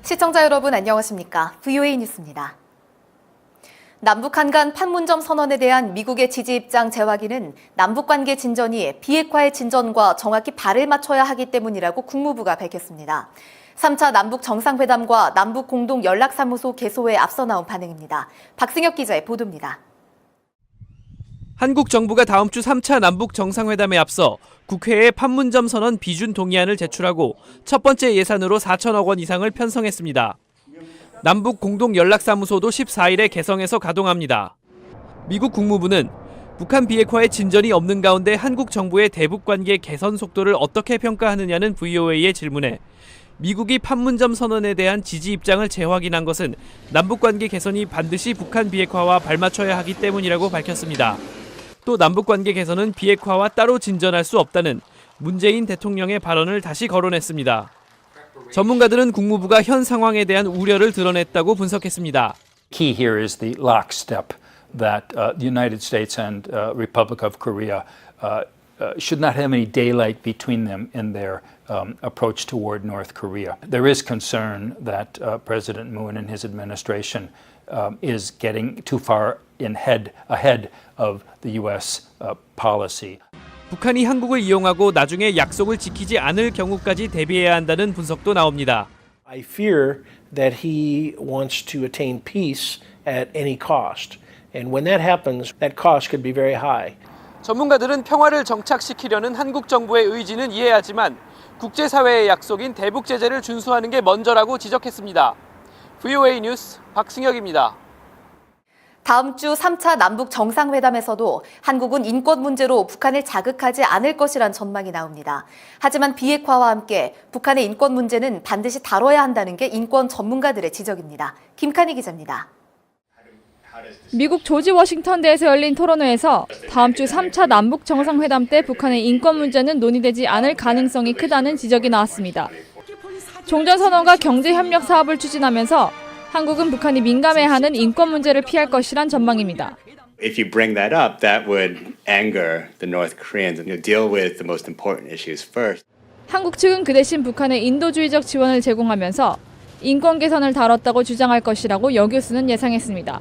시청자 여러분 안녕하십니까? VOA 뉴스입니다. 남북한 간 판문점 선언에 대한 미국의 지지 입장 재확인은 남북관계 진전이 비핵화의 진전과 정확히 발을 맞춰야 하기 때문이라고 국무부가 밝혔습니다. 3차 남북 정상회담과 남북 공동 연락사무소 개소에 앞서 나온 반응입니다. 박승혁 기자의 보도입니다. 한국 정부가 다음 주 3차 남북 정상회담에 앞서 국회에 판문점 선언 비준 동의안을 제출하고 첫 번째 예산으로 4천억 원 이상을 편성했습니다. 남북 공동 연락사무소도 14일에 개성에서 가동합니다. 미국 국무부는 북한 비핵화의 진전이 없는 가운데 한국 정부의 대북 관계 개선 속도를 어떻게 평가하느냐는 VOA의 질문에 미국이 판문점 선언에 대한 지지 입장을 재확인한 것은 남북 관계 개선이 반드시 북한 비핵화와 발맞춰야 하기 때문이라고 밝혔습니다. 또 남북 관계 개선은 비핵화와 따로 진전할 수 없다는 문재인 대통령의 발언을 다시 거론했습니다. 전문가들은 국무부가 현 상황에 대한 우려를 드러냈다고 분석했습니다. Key here is the lockstep that the United States and Republic of Korea should not have any daylight between them in their approach toward North Korea. There is concern that President Moon and his administration is getting too far ahead of the U.S. policy. 북한이 한국을 이용하고 나중에 약속을 지키지 않을 경우까지 대비해야 한다는 분석도 나옵니다. I fear that he wants to attain peace at any cost. And when that happens, that cost could be very high. 전문가들은 평화를 정착시키려는 한국 정부의 의지는 이해하지만 국제사회의 약속인 대북 제재를 준수하는 게 먼저라고 지적했습니다. VOA 뉴스 박승혁입니다. 다음 주 3차 남북 정상회담에서도 한국은 인권 문제로 북한을 자극하지 않을 것이란 전망이 나옵니다. 하지만 비핵화와 함께 북한의 인권 문제는 반드시 다뤄야 한다는 게 인권 전문가들의 지적입니다. 김칸희 기자입니다. 미국 조지 워싱턴대에서 열린 토론회에서 다음 주 3차 남북 정상회담 때 북한의 인권 문제는 논의되지 않을 가능성이 크다는 지적이 나왔습니다. 종전선언과 경제협력 사업을 추진하면서 한국은 북한이 민감해하는 인권 문제를 피할 것이란 전망입니다. If you bring that up, that would anger the North Koreans and deal with the most important issues first. 한국 측은 그 대신 북한의 인도주의적 지원을 제공하면서 인권 개선을 다뤘다고 주장할 것이라고 여 교수는 예상했습니다.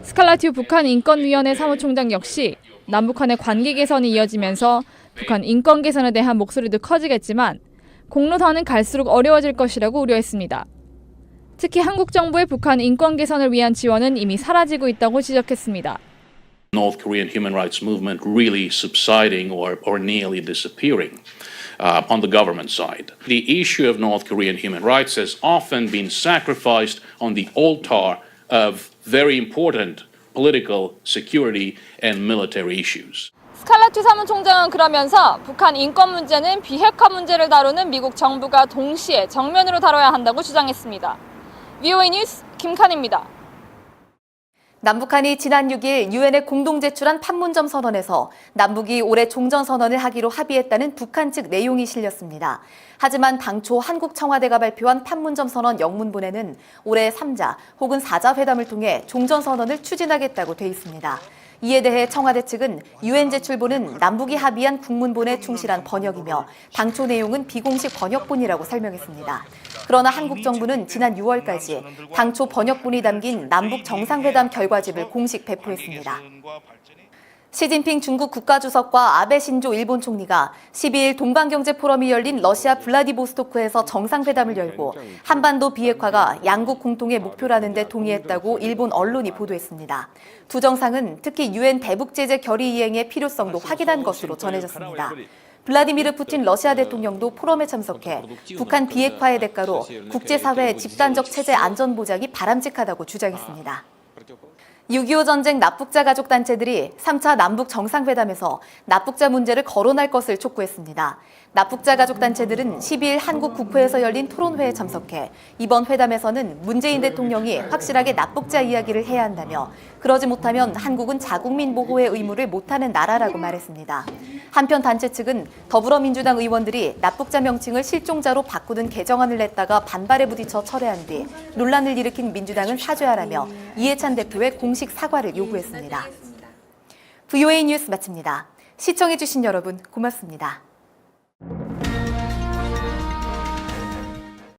스칼라튜 북한인권위원회 사무총장 역시 남북한의 관계 개선이 이어지면서 북한 인권 개선에 대한 목소리도 커지겠지만 공로단은 갈수록 어려워질 것이라고 우려했습니다. 특히 한국 정부의 북한 인권 개선을 위한 지원은 이미 사라지고 있다고 지적했습니다. North Korean human rights movement really subsiding or nearly disappearing on the government side. The issue of North Korean human rights has often been sacrificed on the altar of very important political, security and military issues. 스칼라튜 사무총장은 그러면서 북한 인권 문제는 비핵화 문제를 다루는 미국 정부가 동시에 정면으로 다뤄야 한다고 주장했습니다. VOA 뉴스 김칸입니다. 남북한이 지난 6일 유엔에 공동 제출한 판문점 선언에서 남북이 올해 종전선언을 하기로 합의했다는 북한 측 내용이 실렸습니다. 하지만 당초 한국 청와대가 발표한 판문점 선언 영문본에는 올해 3자 혹은 4자 회담을 통해 종전선언을 추진하겠다고 돼 있습니다. 이에 대해 청와대 측은 유엔 제출본은 남북이 합의한 국문본에 충실한 번역이며 당초 내용은 비공식 번역본이라고 설명했습니다. 그러나 한국 정부는 지난 6월까지 당초 번역본이 담긴 남북 정상회담 결과집을 공식 배포했습니다. 시진핑 중국 국가주석과 아베 신조 일본 총리가 12일 동방경제 포럼이 열린 러시아 블라디보스토크에서 정상회담을 열고 한반도 비핵화가 양국 공통의 목표라는 데 동의했다고 일본 언론이 보도했습니다. 두 정상은 특히 유엔 대북제재 결의 이행의 필요성도 확인한 것으로 전해졌습니다. 블라디미르 푸틴 러시아 대통령도 포럼에 참석해 북한 비핵화의 대가로 국제사회의 집단적 체제 안전 보장이 바람직하다고 주장했습니다. 6.25 전쟁 납북자 가족 단체들이 3차 남북 정상회담에서 납북자 문제를 거론할 것을 촉구했습니다. 납북자 가족 단체들은 12일 한국 국회에서 열린 토론회에 참석해 이번 회담에서는 문재인 대통령이 확실하게 납북자 이야기를 해야 한다며 그러지 못하면 한국은 자국민 보호의 의무를 못하는 나라라고 말했습니다. 한편 단체 측은 더불어민주당 의원들이 납북자 명칭을 실종자로 바꾸는 개정안을 냈다가 반발에 부딪혀 철회한 뒤 논란을 일으킨 민주당은 사죄하라며 이해찬 대표의 공식 사과를 요구했습니다. VOA 뉴스 마칩니다. 시청해주신 여러분 고맙습니다.